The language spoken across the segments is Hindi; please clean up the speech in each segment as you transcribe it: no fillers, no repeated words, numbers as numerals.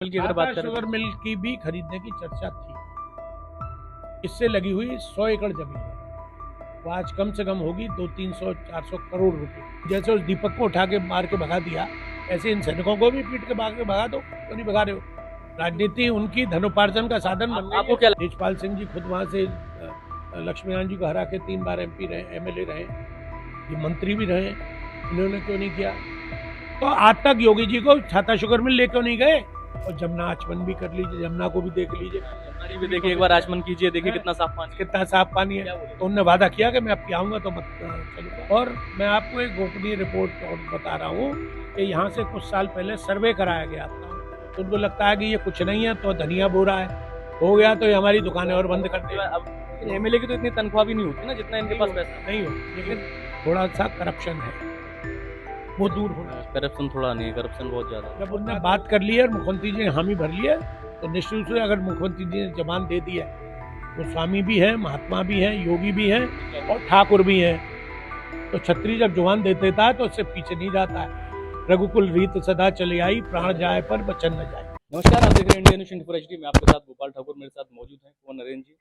मिल की अगर बात करें शुगर मिल की भी खरीदने की चर्चा थी। इससे लगी हुई 100 एकड़ जमीन है, वो आज कम से कम होगी 200-300-400 करोड़ रुपए। जैसे उस दीपक को उठा के मार के भगा दिया, ऐसे इन सैनिकों को भी पीट के भगा दो। क्यों नहीं भगा रहे हो? राजनीति उनकी धनोपार्जन का साधन बन गई आपको है। क्या तेजपाल सिंह जी खुद वहां से लक्ष्मीनारायण जी को हरा के 3 बार MP रहे, MLA रहे, ये मंत्री भी रहे। इन्होंने क्यों नहीं किया? तो आज तक योगी जी को छाता शुगर मिल ले क्यों नहीं गए? और जमुना आचमन भी कर लीजिए, जमुना को भी देख लीजिए, हमारी भी देखिए, एक बार आचमन कीजिए, देखिए कितना साफ पानी है। कितना साफ पानी है। तो उनने वादा किया कि मैं अब आऊंगा तो मत चलूंगा। और मैं आपको एक गोपनीय रिपोर्ट और बता रहा हूँ कि यहाँ से कुछ साल पहले सर्वे कराया गया था, तो उनको लगता है कि ये कुछ नहीं है, तो धनिया बो रहा है, हो गया तो ये हमारी दुकानें और बंद कर देगा। अब MLA की तो इतनी तनख्वाह भी नहीं होती ना जितना इनके पास पैसा नहीं हो, लेकिन थोड़ा सा करप्शन है, वो दूर होना है। करप्शन थोड़ा नहीं है, करप्शन बहुत ज्यादा है। जब उनने बात कर ली है और मुख्यमंत्री जी ने हामी भर ली है, तो निश्चित रूप से अगर मुख्यमंत्री जी ने जबान दे दी है, तो स्वामी भी है, महात्मा भी है, योगी भी है और ठाकुर भी है। तो छत्री जब जुबान दे देता है तो उससे पीछे नहीं जाता है। रघुकुल रीत सदा चले आई, प्राण जाए पर बचन न जाए। नमस्कार, आप देख रहे हैं इंडियन न्यूज़ 24 HD में। आपके साथ गोपाल ठाकुर मेरे साथ मौजूद हैं। वो नरेंद्र जी।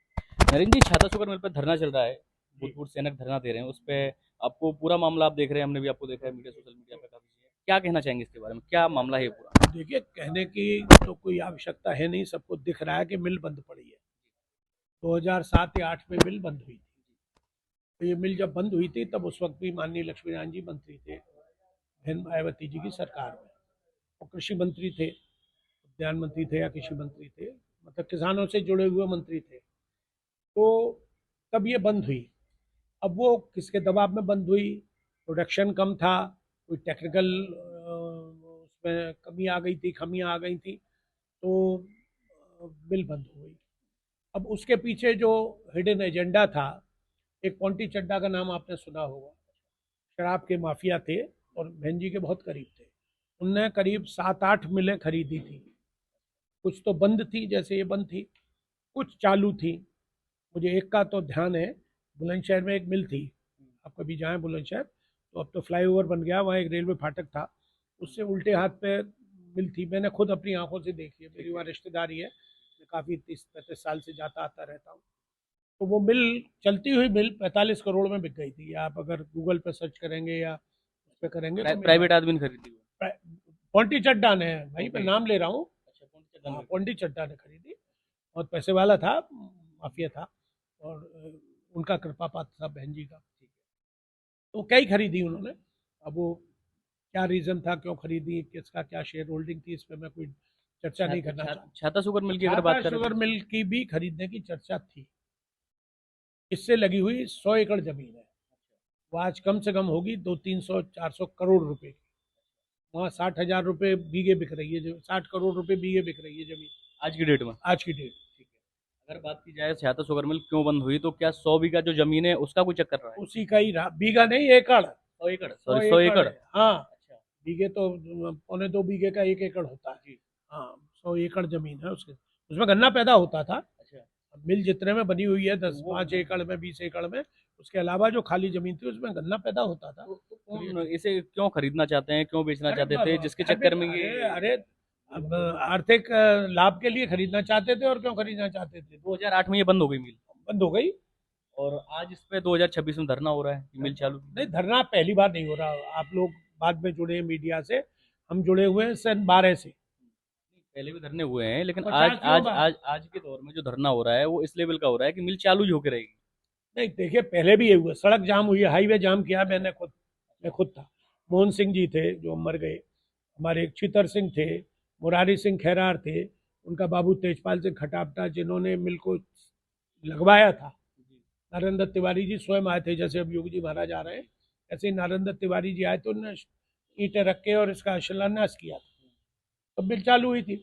नरेंद्र जी, छाता शुगर मिल पर धरना चल रहा है, भूतपूर्व सैनिक धरना दे रहे हैं, उस पर आपको पूरा मामला आप देख रहे हैं, हमने भी आपको देखा है मीडिया, सोशल मीडिया पे काफी चीजें। क्या कहना चाहेंगे इसके बारे में, क्या मामला है ये पूरा? देखिए, कहने की तो कोई आवश्यकता है नहीं, सबको दिख रहा है कि मिल बंद पड़ी है। 2007 या 8 में मिल बंद हुई थी। तो ये मिल जब बंद हुई थी, तब उस वक्त भी माननीय लक्ष्मीनारायण जी मंत्री थे, बहन मायावती जी की सरकार में, और कृषि मंत्री थे, उद्यान मंत्री थे या कृषि मंत्री थे, मतलब किसानों से जुड़े हुए मंत्री थे। तो तब ये बंद हुई। अब वो किसके दबाव में बंद हुई? प्रोडक्शन कम था, कोई टेक्निकल उसमें कमी आ गई थी, खामियां आ गई थी, तो बिल बंद हो गई। अब उसके पीछे जो हिडन एजेंडा था, एक पॉन्टी चड्डा का नाम आपने सुना होगा, शराब के माफिया थे और बहन जी के बहुत करीब थे। उनने करीब 7-8 मिलें खरीदी थी। कुछ तो बंद थी, जैसे ये बंद थी, कुछ चालू थी। मुझे एक का तो ध्यान है, बुलंदशहर में एक मिल थी, आप कभी जाएं बुलंदशहर, तो अब तो फ्लाईओवर बन गया, वहाँ एक रेलवे फाटक था, उससे उल्टे हाथ पे मिल थी। मैंने खुद अपनी आंखों से देखी है, मेरी वहाँ रिश्तेदारी है, मैं काफ़ी 30-35 साल से जाता आता रहता हूँ। तो वो मिल, चलती हुई मिल 45 करोड़ में बिक गई थी। आप अगर गूगल पे सर्च करेंगे या उस पर करेंगे तो प्राइवेट आदमी ने खरीदी हुई? पॉन्टी चड्डा ने, वहीं पे नाम ले रहा हूँ, अच्छा, कौन सी पॉन्टी चड्डा ने खरीदी। बहुत पैसे वाला था, माफिया था, और उनका कृपापात्र था बहन जी का। तो कई खरीदी उन्होंने। अब वो क्या रीजन था, क्यों खरीदी, किसका क्या शेयर होल्डिंग थी, इस पर मैं कोई चर्चा नहीं करना चाहता। छाता शुगर मिल की अगर बात करें शुगर मिल की भी खरीदने की चर्चा थी। इससे लगी हुई 100 एकड़ जमीन है, वो आज कम से कम होगी 200-300-400 करोड़ रुपए की। वहाँ 60,000 रुपये बीघे बिक रही है, जो 60 करोड़ रुपए बीघे बिक रही है जमीन आज की डेट में। आज की डेट। ठीक है, अगर बात की जाए छाता शुगर मिल क्यों बंद हुई, तो क्या 100 बीघा जो जमीन है उसका कोई चक्कर रहा है? उसी का ही रहा, बीघा नहीं, एकड़। 100 एकड़, सौ सॉरी 100 एकड़ एकड़। है, हाँ। अच्छा बीघे तो 1.25 बीघे का 1 एकड़ होता है। जी। हाँ, 100 एकड़ जमीन है उसके, उसमें गन्ना पैदा होता था। अच्छा, मिल जितने में बनी हुई है, 10 वो 5 एकड़ में, 20 एकड़ में, उसके अलावा जो खाली जमीन थी उसमें गन्ना पैदा होता था। तो कौन इसे क्यों खरीदना चाहते हैं, क्यों बेचना अरे चाहते थे, जिसके चक्कर में ये अरे अरे, अब आर्थिक लाभ के लिए खरीदना चाहते थे, और क्यों खरीदना चाहते थे? 2008 में ये बंद हो गई मिल, बंद हो गई। और आज इस पे 2026 में धरना हो रहा है कि मिल चालू की। नहीं, धरना पहली बार नहीं हो रहा, आप लोग बाद में जुड़े हैं मीडिया से, हम जुड़े हुए हैं सन 12 से। पहले भी धरने हुए हैं, लेकिन आज 50 आज लोग आज आज के दौर में जो धरना हो रहा है वो इस लेवल का हो रहा है कि मिल चालू ही होकर रहेगी। नहीं, देखिए, पहले भी ये हुआ, सड़क जाम हुई है, हाईवे जाम किया मैं खुद था। मोहन सिंह जी थे जो मर गए, हमारे एक चितर सिंह थे, मुरारी सिंह खैरार थे, उनका बाबू तेजपाल सिंह खटापटा, जिन्होंने मिल को लगवाया था। नारायण दत्त तिवारी जी स्वयं आए थे, जैसे अब योगी जी महाराज आ रहे हैं, ऐसे ही नारायण दत्त तिवारी जी आए, तो उन्होंने ईंटें रख के और इसका शिलान्यास किया, तो मिल चालू हुई थी।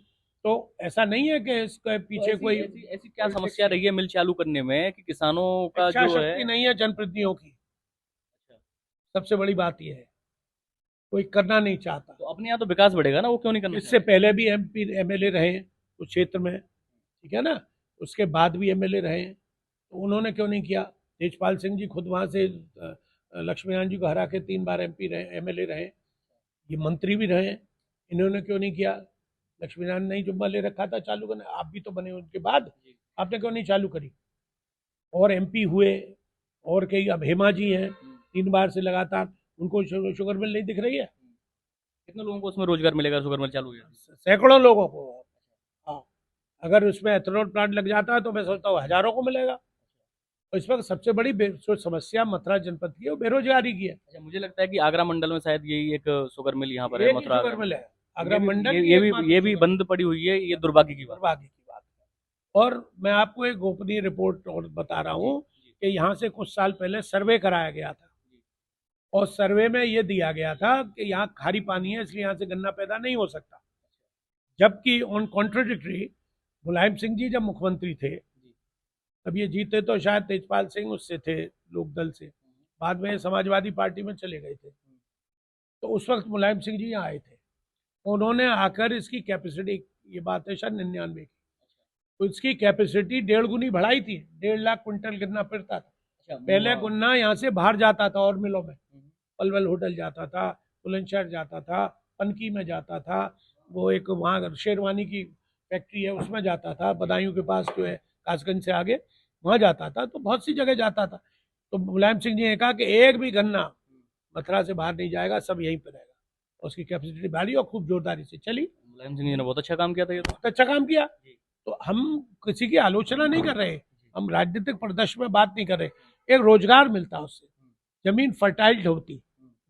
तो ऐसा नहीं है कि इसके पीछे तो कोई ऐसी क्या समस्या रही है मिल चालू करने में कि किसानों का इच्छा जो है? शक्ति नहीं है जनप्रतिनिधियों की। अच्छा, सबसे बड़ी बात यह है, कोई करना नहीं चाहता। तो अपने यहाँ तो विकास बढ़ेगा ना, वो क्यों नहीं करना इससे चाहते? पहले भी MP MLA रहे उस क्षेत्र में, ठीक है ना, उसके बाद भी MLA रहे, तो उन्होंने क्यों नहीं किया? तेजपाल सिंह जी खुद वहां से लक्ष्मीनारायण जी को हरा के 3 बार MP रहे, MLA रहे, ये मंत्री भी रहे, इन्होंने क्यों नहीं किया? लक्ष्मीनारायण ने ही जुम्मा ले रखा था चालू करना, आप भी तो बने उनके बाद, आपने क्यों नहीं चालू करी? और एमपी हुए और कई, अब हेमा जी हैं 3 बार से लगातार, उनको शुगर मिल नहीं दिख रही है? कितने लोगों को उसमें रोजगार मिलेगा शुगर मिल चालू हुई? सैकड़ों लोगों को। हाँ, अगर उसमें एथेनॉल प्लांट लग जाता है तो मैं सोचता हूँ हजारों को मिलेगा। तो इस वक्त सबसे बड़ी जो समस्या मथुरा जनपद की है वो बेरोजगारी की है। अच्छा, मुझे लगता है कि आगरा मंडल में शायद यही एक शुगर मिल यहाँ पर है, एक ही मथुरा शुगर मिल है आगरा ये भी मंडल ये, की, ये एकमात्र भी ये भी शुगर बंद पड़ी हुई है, ये दुर्भाग्य की बात दुर्भाग्य की बात है। और मैं आपको एक गोपनीय रिपोर्ट और बता रहा हूँ कि यहाँ से कुछ साल पहले सर्वे कराया गया था, और सर्वे में ये दिया गया था कि यहाँ खारी पानी है इसलिए यहाँ से गन्ना पैदा नहीं हो सकता, जबकि ऑन कॉन्ट्रोडिक्टरी मुलायम सिंह जी जब मुख्यमंत्री थे तब ये जीते तो शायद तेजपाल सिंह उससे थे, लोकदल से, बाद में समाजवादी पार्टी में चले गए थे। तो उस वक्त मुलायम सिंह जी यहाँ आए थे, उन्होंने आकर इसकी कैपेसिटी, ये बात है शायद 99 की, तो इसकी कैपेसिटी 1.5 गुनी बढ़ाई थी, 1.5 लाख क्विंटल गन्ना फिरता था। पहले गन्ना यहाँ से बाहर जाता था और मिलों में, पलवल होटल जाता था, बुलंदशहर जाता था, पनकी में जाता था, वो एक वहाँ शेरवानी की फैक्ट्री है उसमें जाता था, बदायूं के पास जो है कासगंज से आगे, वहाँ जाता था, तो बहुत सी जगह जाता था। तो मुलायम सिंह जी ने कहा कि एक भी गन्ना मथुरा से बाहर नहीं जाएगा, सब यहीं पर रहेगा। उसकी कैपेसिटी बढ़ी और खूब जोरदारी से चली। मुलायम सिंह जी ने बहुत अच्छा काम किया था ये तो। बहुत अच्छा काम किया। तो हम किसी की आलोचना नहीं कर रहे, हम राजनीतिक परिदृश्य में बात नहीं कर रहे, एक रोजगार मिलता उससे, जमीन फर्टाइल होती।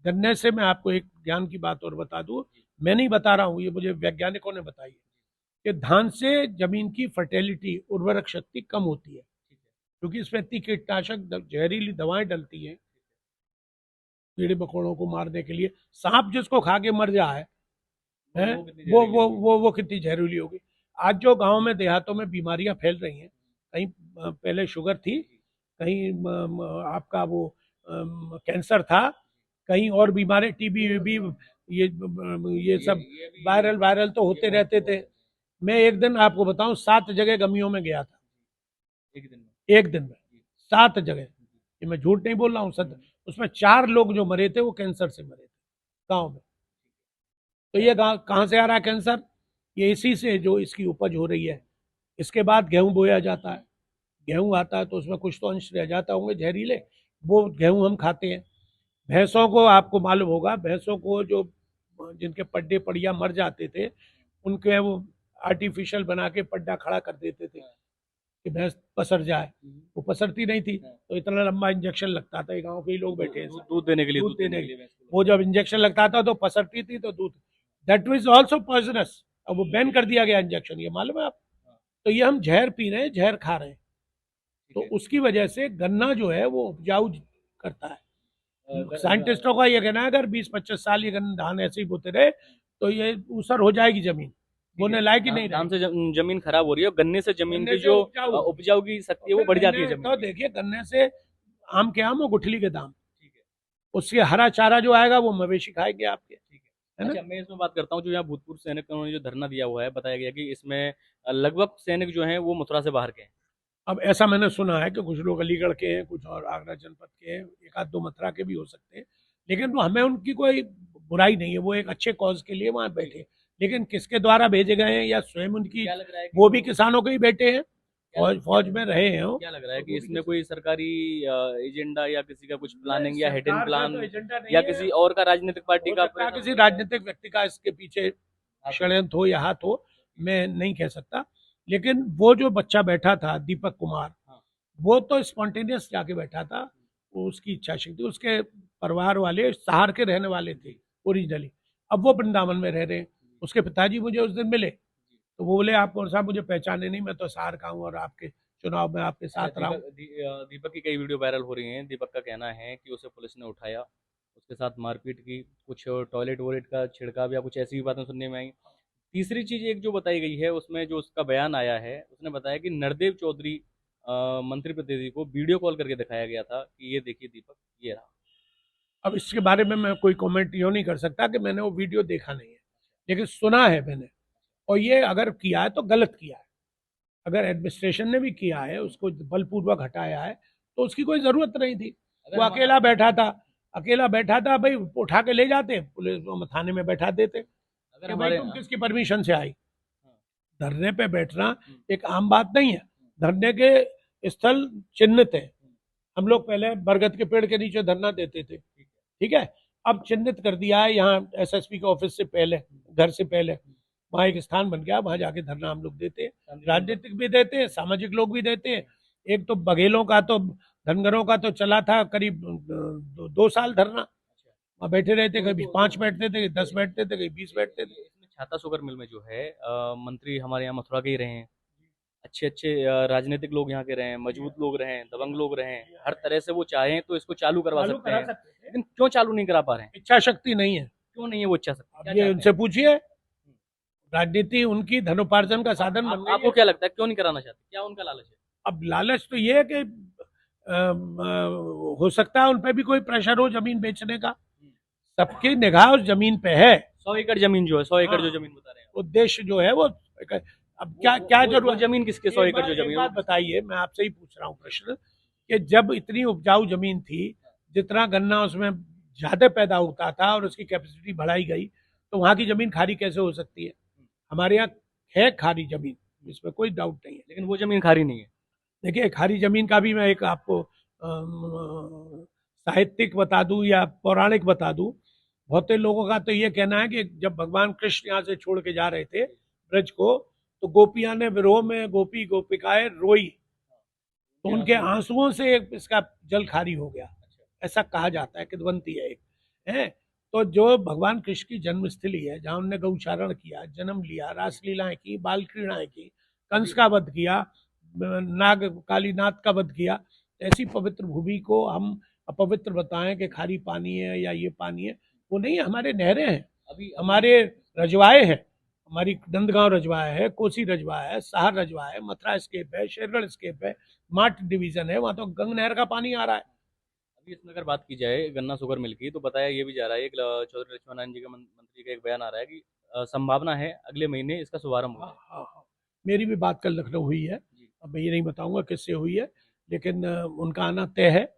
गन्ने से मैं आपको एक ज्ञान की बात और बता दूं, मैं नहीं बता रहा हूँ, ये मुझे वैज्ञानिकों ने बताई है कि धान से जमीन की फर्टिलिटी, उर्वरक शक्ति कम होती है, क्योंकि इसमें इतनी कीटनाशक जहरीली दवाएं डलती हैं कीड़े मकोड़ों को मारने के लिए। सांप जिसको खा के मर जाए है, वो कितनी जहरीली होगी। आज जो गांव में देहातों में बीमारियां फैल रही हैं, कहीं पहले शुगर थी, कहीं आपका वो कैंसर था, कहीं और बीमारी, टीबी वीबी, ये सब वायरल तो होते रहते थे। मैं एक दिन आपको बताऊं 7 जगह गमियों में गया था, एक दिन में 7 जगह, ये मैं झूठ नहीं बोल रहा हूँ, सत्य। उसमें 4 लोग जो मरे थे वो कैंसर से मरे थे गांव में। तो ये कहाँ से आ रहा है कैंसर? ये इसी से जो इसकी उपज हो रही है। इसके बाद गेहूं बोया जाता है, गेहूं आता है तो उसमें कुछ तो अंश रह जाता होंगे जहरीले, वो गेहूं हम खाते हैं। भैंसों को आपको मालूम होगा, भैंसों को जो जिनके पड्डे पड़िया मर जाते थे उनके वो आर्टिफिशियल बना के पड्डा खड़ा कर देते थे कि भैंस पसर जाए, वो पसरती नहीं थी, तो इतना लंबा इंजेक्शन लगता था। गांव के ही लोग बैठे हैं, दूध देने के लिए, दूध देने के लिए वो जब इंजेक्शन लगता था तो पसरती थी, तो दूध, दैट वाज आल्सो पॉइजनस। अब वो बैन कर दिया गया इंजेक्शन, ये मालूम है आप? तो ये हम जहर पी रहे हैं, जहर खा रहे हैं। तो उसकी वजह से गन्ना जो है वो उपजाऊ करता है। साइंटिस्टों का ये कहना है अगर 20-25 साल ये गन्ना धान ऐसे ही बोते रहे तो ये ऊसर हो जाएगी जमीन, बोने लायक ही नहीं। धान से जमीन खराब हो रही है, गन्ने से जमीन की जो उपजाऊ की शक्ति है वो बढ़ जाती है जमीन। तो देखिए, गन्ने से आम के आम और गुठली के दाम, उससे हरा चारा जो आएगा वो मवेशी खाएंगे आपके, है ना? अच्छा, मैं इसमें बात करता हूँ, जो यहाँ भूतपूर्व सैनिक ने जो धरना दिया हुआ है, बताया गया कि इसमें लगभग सैनिक जो हैं वो मथुरा से बाहर के हैं। अब ऐसा मैंने सुना है कि कुछ लोग अलीगढ़ के हैं, कुछ और आगरा जनपद के हैं, एक आध दो मथुरा के भी हो सकते हैं, लेकिन वो हमें उनकी कोई बुराई नहीं है, वो एक अच्छे कॉज के लिए वहाँ बैठे। लेकिन किसके द्वारा भेजे गए हैं या स्वयं उनकी, वो भी किसानों के ही बेटे हैं, फौज में रहे हैं। क्या लग रहा है कि इसमें कोई सरकारी एजेंडा या किसी का कुछ प्लानिंग या हिडन प्लान या किसी और का राजनीतिक पार्टी का, किसी राजनीतिक व्यक्ति का इसके पीछे षड्यंत्र हो या हाथ हो, मैं नहीं कह सकता। लेकिन वो जो बच्चा बैठा था दीपक कुमार, वो तो स्पॉन्टेनियस जाके बैठा था, वो उसकी इच्छा शक्ति, उसके परिवार वाले सहार के रहने वाले थे ओरिजिनली, अब वो वृंदावन में रह रहे हैं। उसके पिताजी मुझे उस दिन मिले तो वो बोले आप कौन साहब, मुझे पहचाने नहीं, मैं तो सहार का हूँ और आपके चुनाव में आपके साथ रहा हूँ। दीपक की कई वीडियो वायरल हो रही हैं। दीपक का कहना है कि उसे पुलिस ने उठाया, उसके साथ मारपीट की, कुछ टॉयलेट वॉयलेट का छिड़काव या कुछ ऐसी भी बातें सुनने में आई। तीसरी चीज एक जो बताई गई है उसमें जो उसका बयान आया है, उसने बताया कि नरदेव चौधरी मंत्री प्रतिनिधि को वीडियो कॉल करके दिखाया गया था कि ये देखिए दीपक, ये रहा। अब इसके बारे में मैं कोई कमेंट यूँ नहीं कर सकता कि मैंने वो वीडियो देखा नहीं है, लेकिन सुना है मैंने, और ये अगर किया है तो गलत किया है। अगर एडमिनिस्ट्रेशन ने भी किया है, उसको बलपूर्वक हटाया है, तो उसकी कोई जरूरत नहीं थी। वो अकेला बैठा था भाई, उठा के ले जाते पुलिस, थाने में बैठा देते। अगर भाई तुम किसकी परमिशन से आई, धरने पे बैठना एक आम बात नहीं है। धरने के स्थल चिन्हित है। हम लोग पहले बरगद के पेड़ के नीचे धरना देते थे, ठीक है। अब चिन्हित कर दिया है, यहाँ एसएसपी के ऑफिस से पहले, घर से पहले वहाँ एक स्थान बन गया, वहाँ जाके धरना हम लोग देते हैं। राजनीतिक भी देते हैं, सामाजिक लोग भी देते हैं। एक तो बघेलों का तो, धनगरों का तो चला था करीब 2 साल धरना, वहाँ बैठे रहते, कभी 5 बैठते थे, 10 बैठते थे, कभी 20 बैठते थे। इसमें छाता शुगर मिल में जो है मंत्री हमारे यहाँ मथुरा के ही रहे हैं, अच्छे अच्छे राजनीतिक लोग यहाँ के रहे हैं, मजबूत लोग रहे हैं, दबंग लोग रहे हैं, हर तरह से वो चाहें तो इसको चालू करवा सकते हैं, लेकिन क्यों चालू नहीं करा पा रहे हैं? इच्छा शक्ति नहीं है। क्यों नहीं है वो इच्छा शक्ति? क्या अब ये चाहते उनसे हैं? पूछिए। राजनीति उनकी धनोपार्जन का साधन बन गई आपको है। क्या लगता है क्यों नहीं कराना चाहते? क्या उनका लालच है? अब लालच तो ये है कि हो सकता है उन पे भी कोई प्रेशर हो जमीन बेचने का। सबकी निगाह उस जमीन पे है। 100 एकड़ जमीन जो है, 100 एकड़ जो हाँ। जमीन बता रहे हैं, उद्देश्य जो है वो, अब क्या वो जरूरत, जमीन किसके 100 एकड़ जो एक जमीन बात बताइए, मैं आपसे ही पूछ रहा हूँ प्रश्न, कि जब इतनी उपजाऊ जमीन थी, जितना गन्ना उसमें ज्यादा पैदा होता था और उसकी कैपेसिटी बढ़ाई गई, तो वहां की जमीन खारी कैसे हो सकती है? हमारे यहाँ है खारी जमीन, इसमें कोई डाउट नहीं है। लेकिन वो जमीन खारी नहीं है। देखिए, खारी जमीन का भी मैं एक आपको साहित्यिक बता दूं या पौराणिक बता दूं। बहुत से लोगों का तो ये कहना है कि जब भगवान कृष्ण यहाँ से छोड़ के जा रहे थे ब्रज को, तो गोपियां ने विरोह में गोपी गोपिकाएं रोई, तो उनके आंसुओं से इसका जल खारी हो गया, ऐसा कहा जाता है। किदवंती है एक, है। तो जो भगवान कृष्ण की जन्मस्थली है, जहाँ उन्होंने गौचारण किया, जन्म लिया, रासलीलाएं की, बाल क्रीड़ाएं की, कंस का वध किया, नाग कालीनाथ का वध किया, ऐसी पवित्र भूमि को हम अपवित्र बताएं कि खारी पानी है या ये पानी है, वो नहीं है। हमारे नहरें हैं, अभी हमारे रजवाए हैं, हमारी नंदगांव रजवाया है, कोसी रजवाया है, सहार रजवाया है, मथुरा स्केप है, शेरगढ़ स्केप है, माट डिवीजन है, वहां तो गंग नहर का पानी आ रहा है। अभी इसमें अगर बात की जाए गन्ना शुगर मिल की, तो बताया ये भी जा रहा है, एक चौधरी लक्ष्मण जी का मंत्री का एक बयान आ रहा है कि संभावना है अगले महीने इसका शुभारंभ हो हाँ जाए। हाँ हाँ, मेरी भी बात कल लखनऊ हुई है। जी। अब मैं ये नहीं बताऊंगा किससे हुई है, लेकिन उनका आना तय है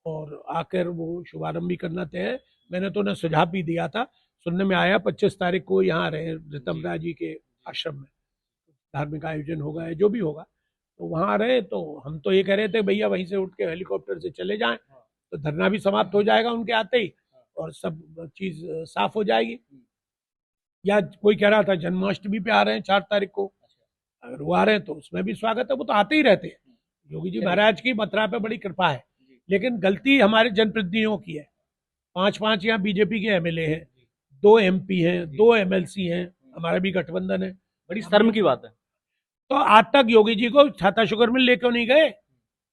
और आकर वो शुभारंभ भी करना तय है। मैंने तो उन्हें सुझाव भी दिया था, सुनने में आया 25 तारीख को यहाँ आ रहे हैं रितमराज जी के आश्रम में, धार्मिक आयोजन होगा या जो भी होगा, तो वहाँ आ रहे हैं। तो हम तो ये कह रहे थे भैया वहीं से उठ के हेलीकॉप्टर से चले जाएं, तो धरना भी समाप्त हो जाएगा उनके आते ही और सब चीज साफ हो जाएगी। या कोई कह रहा था जन्माष्टमी पे आ रहे हैं 4 तारीख को, अगर वो आ रहे हैं तो उसमें भी स्वागत है, वो तो आते ही रहते हैं। योगी जी महाराज की मथुरा पे बड़ी कृपा है, लेकिन गलती हमारे जनप्रतिनिधियों की है। 5-5 यहाँ बीजेपी के एमएलए हैं, 2 एमपी हैं, 2 एमएलसी हैं, हमारा भी गठबंधन है। बड़ी शर्म की बात है। तो आज तक योगी जी को छाता शुगर मिल लेकर नहीं गए?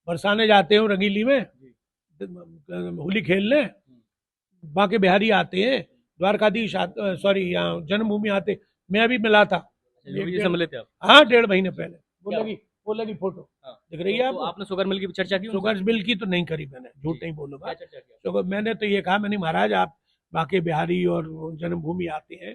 बरसाने जाते हो रंगीली में, होली खेलने, बाकी बिहारी आते हैं, द्वारकाधीश सॉरी यहाँ जन्मभूमि आते, मैं भी मिला था। योगी जी से मिले थे आप? हाँ, 1.5 महीने पहले। क्या? वो लगी फोटो हाँ। दिख रही है तो आपको? आपने शुगर मिल की भी चर्चा की उनसे? शुगर मिल की तो नहीं करी मैंने, झूठ जी। नहीं बोलूंगा। क्या चर्चा किया? शुगर मैंने तो ये कहा, मैंने महाराज आप बाकी बिहारी और जन्मभूमि आते हैं,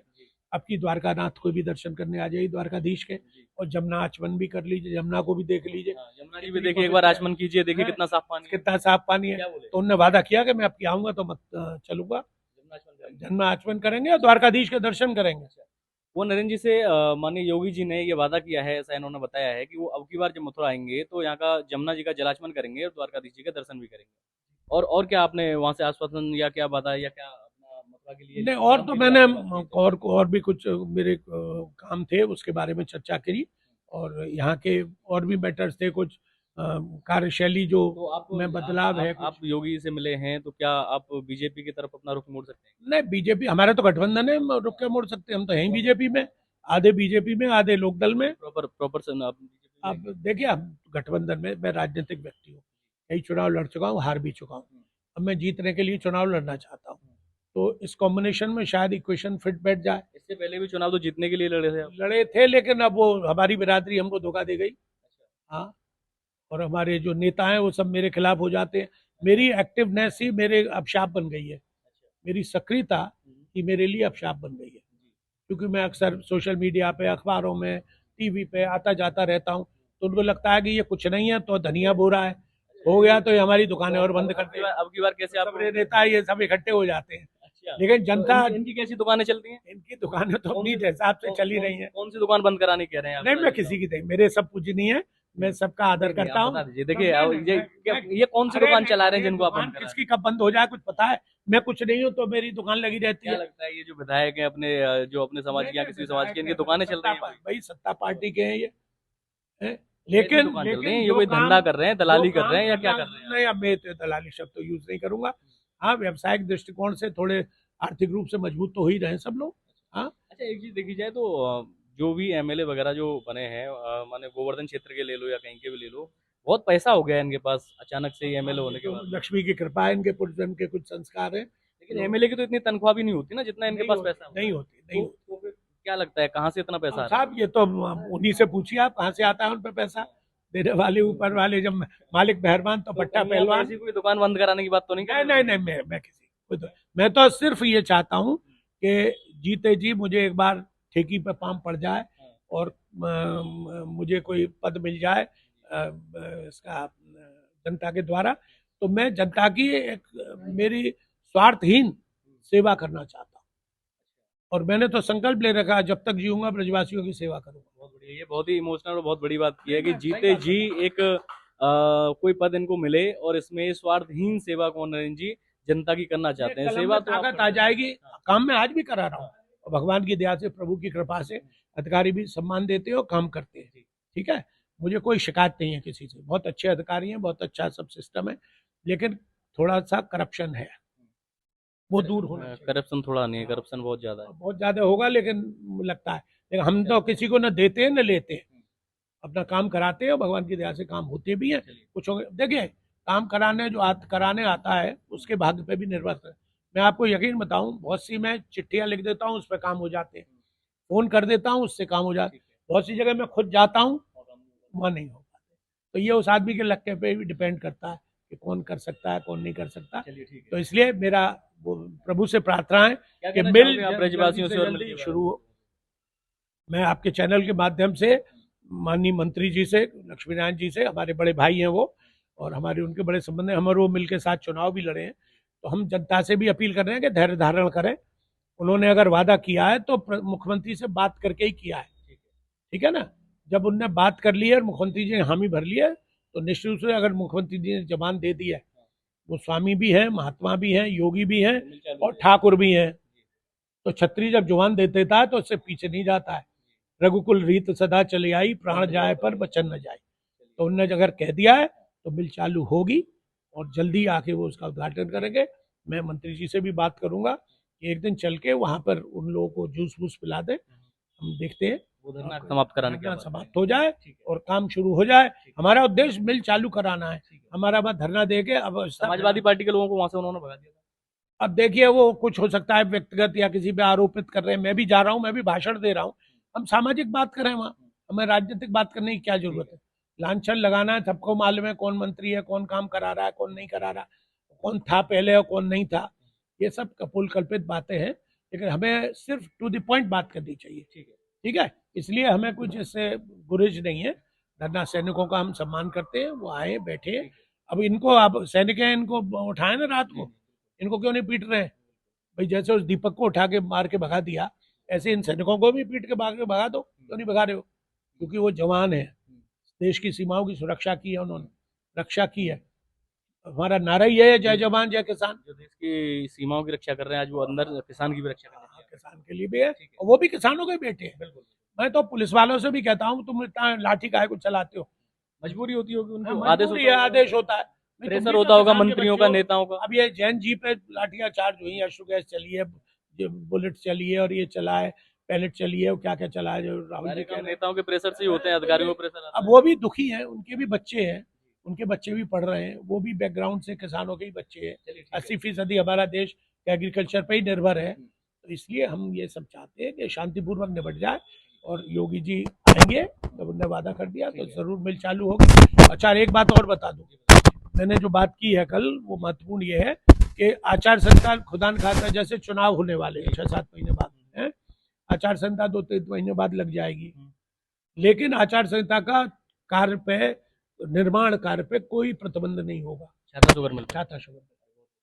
आपकी द्वारकानाथ को भी दर्शन करने आ जाइए, द्वारकाधीश के, और जमुना आचमन भी कर लीजिए, जमुना को भी देख लीजिए। हाँ, यमुना जी भी देखिए, एक बार आचमन कीजिए, देखिए कितना साफ पानी है। कितना साफ पानी है। क्या बोले? तो उन्होंने वादा किया कि मैं आपकी आऊंगा तो मत चलूंगा, यमुना आचमन करेंगे। जन्म आचमन करेंगे और द्वारकाधीश के दर्शन करेंगे। वो नरेंद्र जी से माननीय योगी जी ने ये वादा किया है, ऐसा इन्होंने बताया है कि वो अब की बार जब मथुरा आएंगे तो यहाँ का जमुना जी का जलाचमन करेंगे और द्वारकाधीश जी का दर्शन भी करेंगे। और क्या आपने वहां से आश्वासन या क्या वादा या क्या अपना मथुरा के लिए? नहीं, और तो मैंने और भी कुछ मेरे काम थे, उसके बारे में चर्चा करी, और यहाँ के और भी मैटर्स थे, कुछ कार्यशैली जो तो आप में बदलाव है। आप योगी से मिले हैं तो क्या आप बीजेपी की तरफ अपना रुख मोड़ सकते हैं? नहीं, बीजेपी हमारा तो गठबंधन है, हम रुक के मोड़ सकते हैं? हम तो यहीं बीजेपी में, आधे बीजेपी में, आधे लोकदल में। प्रॉपर अब देखिए, हम गठबंधन में, मैं राजनीतिक व्यक्ति हूँ, कई चुनाव लड़ चुका हूँ, हार भी चुका हूँ, अब मैं जीतने के लिए चुनाव लड़ना चाहता हूँ, तो इस कॉम्बिनेशन में शायद इक्वेशन फिट बैठ जाए। इससे पहले भी चुनाव तो जीतने के लिए लड़े थे आप? लड़े थे, लेकिन अब वो हमारी बिरादरी हमको धोखा दे गई। हाँ, और हमारे जो नेता हैं वो सब मेरे खिलाफ हो जाते हैं। मेरी एक्टिवनेस ही मेरे अपशाप बन गई है, मेरी सक्रियता ही मेरे लिए अपशाप बन गई है, क्योंकि मैं अक्सर सोशल मीडिया पे, अखबारों में, टीवी पे आता जाता रहता हूँ, तो उनको लगता है कि ये कुछ नहीं है, तो धनिया बोरा है, हो गया तो ये हमारी दुकानें और बंद कर दे। अब की बार कैसे आप सब नेता ये सब इकट्ठे हो जाते हैं, लेकिन जनता इनकी कैसी दुकानें चलती हैं? इनकी दुकानें तो अपनी हिसाब से चली रही हैं। कौन सी दुकान बंद करानी कह रहे हैं आप? नहीं, मैं किसी की नहीं, मेरे सब पूजनीय है, मैं सबका आदर करता आप हूँ। बता दीजिए। देखिए नहीं, नहीं, ये कौन सी अरे दुकान नहीं, चला रहे हैं ये जिनको आप दुकान बंद करा रहे हैं? किसकी कब बंद हो जाए कुछ पता है? मैं कुछ नहीं हूँ तो मेरी दुकान लगी रहती क्या है। लगता है ये जो विधायक हैं अपने जो अपने समाज के या किसी समाज की, इनकी दुकानें चल रही हैं? भाई सत्ता पार्टी के हैं ये हैं? कैसी लेकिन दुकान चल रही है? ये जो कोई काम धंधा कर रहे हैं, दलाली जो कर काम रहे हैं या क्या करना कर रहे हैं? नहीं, अब मैं तो दलाली शब्द तो यूज नहीं करूंगा। हाँ, व्यवसायिक दृष्टिकोण से थोड़े आर्थिक रूप से मजबूत तो हो ही रहे हैं सब लोग। हाँ, अच्छा, एक चीज देखी जाए तो जो भी एमएलए वगैरह जो बने हैं, माने गोवर्धन क्षेत्र के ले लो या कहीं के भी ले लो, बहुत पैसा हो गया है इनके पास अचानक से ही एमएलए होने के तो बाद। लक्ष्मी की कृपा है, इनके पूर्वजन्म के कुछ संस्कार हैं। लेकिन एमएलए की तो इतनी तनख्वाह भी नहीं होती ना जितना इनके पास पैसा होता है। नहीं होती, नहीं होती। तो फिर क्या लगता है कहाँ से इतना पैसा आ रहा है? साहब ये तो उन्हीं से पूछिए आप, कहाँ से आता है उन पे पैसा? देने वाले ऊपर वाले, जब मालिक मेहरबान तो बट्टा कहीं आप पहलवान। ऐसी कोई दुकान बंद कराने की बात तो नहीं कर नहीं रहे? नहीं नहीं, मैं किसी मैं तो सिर्फ ये चाहता हूँ कि जीते जी मुझे एक बार ठेकी पे पाम पड़ जाए और मुझे कोई पद मिल जाए इसका जनता के द्वारा, तो मैं जनता की एक मेरी स्वार्थहीन सेवा करना चाहता हूँ। और मैंने तो संकल्प ले रखा है, जब तक जीऊंगा ब्रजवासियों की सेवा करूंगा। बहुत बढ़िया, ये बहुत ही इमोशनल और बहुत बड़ी बात की है कि जीते जी एक कोई पद इनको मिले और इसमें स्वार्थहीन सेवा को नरेंद्र जी जनता की करना चाहते हैं। कलम सेवा में तो आप ताकत करते आ हैं। जाएगी। काम मैं आज भी करा रहा हूँ और भगवान की दया से, प्रभु की कृपा से अधिकारी भी सम्मान देते हैं और काम करते हैं। ठीक है, मुझे कोई शिकायत नहीं है किसी से। बहुत अच्छे अधिकारी हैं, बहुत अच्छा सब सिस्टम है, लेकिन थोड़ा सा करप्शन है, वो दूर होना चाहिए। करप्शन थोड़ा नहीं है, करप्शन बहुत ज्यादा है। बहुत ज्यादा होगा लेकिन लगता है, लेकिन हम तो किसी को न देते हैं न लेते हैं, अपना काम कराते हैं और भगवान की दया से काम होते भी हैं। कुछ हो देखिए, काम कराने जो कराने आता है उसके भाग्य पे भी निर्भर है। मैं आपको यकीन बताऊं, बहुत सी मैं चिट्ठियां लिख देता हूं, उस पर काम हो जाते हैं। फोन कर देता हूं, उससे काम हो जाते हैं। बहुत सी जगह मैं खुद जाता हूं, वहाँ नहीं हो पाते। तो ये उस आदमी के लक्ष्य पे भी डिपेंड करता है कि कौन कर सकता है, कौन नहीं कर सकता। तो इसलिए मेरा वो प्रभु से प्रार्थना है कि मिल ब्रजवासियों से और जल्दी मिलके शुरू हो। मैं आपके चैनल के माध्यम से माननीय मंत्री जी से, लक्ष्मी नारायण जी से, हमारे बड़े भाई हैं वो, और हमारे उनके बड़े संबंध हैं, हम और वो मिलकर साथ चुनाव भी लड़े हैं। तो हम जनता से भी अपील कर रहे हैं कि धैर्य धारण करें। उन्होंने अगर वादा किया है तो मुख्यमंत्री से बात करके ही किया है। ठीक है ना, जब उनने बात कर ली है और मुख्यमंत्री जी ने हामी भर लिया है, तो निश्चित रूप से अगर मुख्यमंत्री जी ने जबान दे दी है, वो स्वामी भी हैं, महात्मा भी हैं, योगी भी हैं और ठाकुर भी हैं। तो छत्री जब जुबान दे देता है तो उससे पीछे नहीं जाता है। रघुकुल रीत सदा चली आई, प्राण जाए पर बचन न जाए। तो उनने अगर कह दिया है तो मिल चालू होगी और जल्दी आके वो उसका उद्घाटन करेंगे। मैं मंत्री जी से भी बात करूंगा कि एक दिन चल के वहां पर उन लोगों को जूस वूस पिला दे, हम देखते हैं वो धरना समाप्त कराने के बाद समाप्त हो जाए और काम शुरू हो जाए। हमारा उद्देश्य मिल चालू कराना है। हमारा बात धरना दे के अब समाजवादी पार्टी के लोगों को वहां से उन्होंने भगा दिया था। अब देखिए, वो कुछ हो सकता है व्यक्तिगत या किसी पे आरोपित कर रहे हैं। मैं भी जा रहा हूँ, मैं भी भाषण दे रहा हूँ। हम सामाजिक बात करें वहाँ, हमें राजनीतिक बात करने की क्या जरूरत है? लांछन लगाना है, सबको मालूम है कौन मंत्री है, कौन काम करा रहा है, कौन नहीं करा रहा, कौन था पहले और कौन नहीं था। ये सब कपोल कल्पित बातें हैं, लेकिन हमें सिर्फ टू द पॉइंट बात करनी चाहिए। ठीक है, इसलिए हमें कुछ इससे गुरेज नहीं है। धरना सैनिकों का हम सम्मान करते हैं, वो आए बैठे। अब इनको, अब सैनिक हैं, इनको उठाए ना रात को, इनको क्यों नहीं पीट रहे हैं भाई? जैसे उस दीपक को उठा के मार के भगा दिया, ऐसे इन सैनिकों को भी पीट के भगा दो। क्यों नहीं भगा रहे हो? क्योंकि वो जवान है, देश की सीमाओं की सुरक्षा की है, उन्होंने रक्षा की है। हमारा नारा ही है, जय जवान जय किसान। जो देश की सीमाओं की रक्षा कर रहे हैं आज, वो अंदर किसान की भी रक्षा कर रहे हैं। किसान के लिए भी है और वो भी किसानों के बेटे हैं। मैं तो पुलिस वालों से भी कहता हूँ, तुम इतना लाठी काहे को चलाते हो? मजबूरी होती होगी उनको, आदेश होता है, प्रेशर होता होगा मंत्रियों का, नेताओं का। अब ये जैन जी पे लाठियां चार्ज हुई, अश्रु गैस चली है, बुलेट चली है, और ये चला है, पैलेट चली है, क्या क्या चला है, जो राहुल जी के नेताओं के प्रेशर से ही होते हैं, अधिकारियों को प्रेशर। अब वो भी दुखी हैं, उनके भी बच्चे हैं, उनके बच्चे भी पढ़ रहे हैं, वो भी बैकग्राउंड से किसानों के ही बच्चे हैं। 80% हमारा देश एग्रीकल्चर पे ही निर्भर है। तो इसलिए हम ये सब चाहते हैं कि शांतिपूर्वक निपट जाए, और योगी जी आएंगे, जब उन्होंने वादा कर दिया तो जरूर मिल चालू होगी। अच्छा, एक बात और बता दूं, मैंने जो बात की है कल, वो महत्वपूर्ण ये है कि आचार संहिता खुदा न खाता, जैसे चुनाव होने वाले 6-7 महीने बाद है, आचार संहिता 2-3 महीने बाद लग जाएगी, लेकिन आचार संहिता का कार्य पे, निर्माण कार्य पे कोई प्रतिबंध नहीं होगा। छाता शुगर,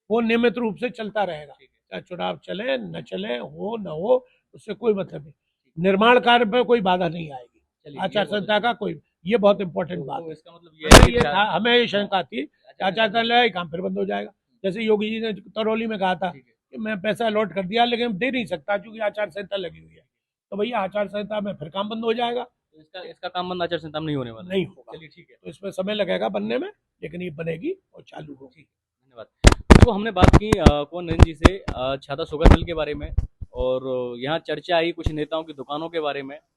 वो नियमित रूप से चलता रहेगा। चाहे चुनाव चले न चले, हो न हो, उससे कोई मतलब नहीं। निर्माण कार्य में कोई बाधा नहीं आएगी। चलिए, ये आचार बहुत संहिता अच्छी का कोई, ये बहुत इंपॉर्टेंट बात तो है। इसका मतलब ये है हमें कि ये था, हमें ये शंका थी कि आचार संहिता संहिता काम फिर बंद हो जाएगा। जैसे योगी जी ने करौली में कहा था ठीक है। कि मैं पैसा अलॉट कर दिया, लेकिन दे नहीं सकता क्योंकि आचार संहिता लगी हुई है। तो भैया आचार संहिता में फिर काम बंद हो जाएगा, तो इसका काम बंद आचार संहिता में नहीं होने वाला। नहीं होगा। चलिए ठीक है। तो इसमें समय लगेगा बनने में, लेकिन ये बनेगी और चालू होगी। ठीक है, धन्यवाद। तो हमने बात की कुंवर नरेंद्र जी से छाता शुगर मिल के बारे में, और यहाँ चर्चा आई कुछ नेताओं की दुकानों के बारे में।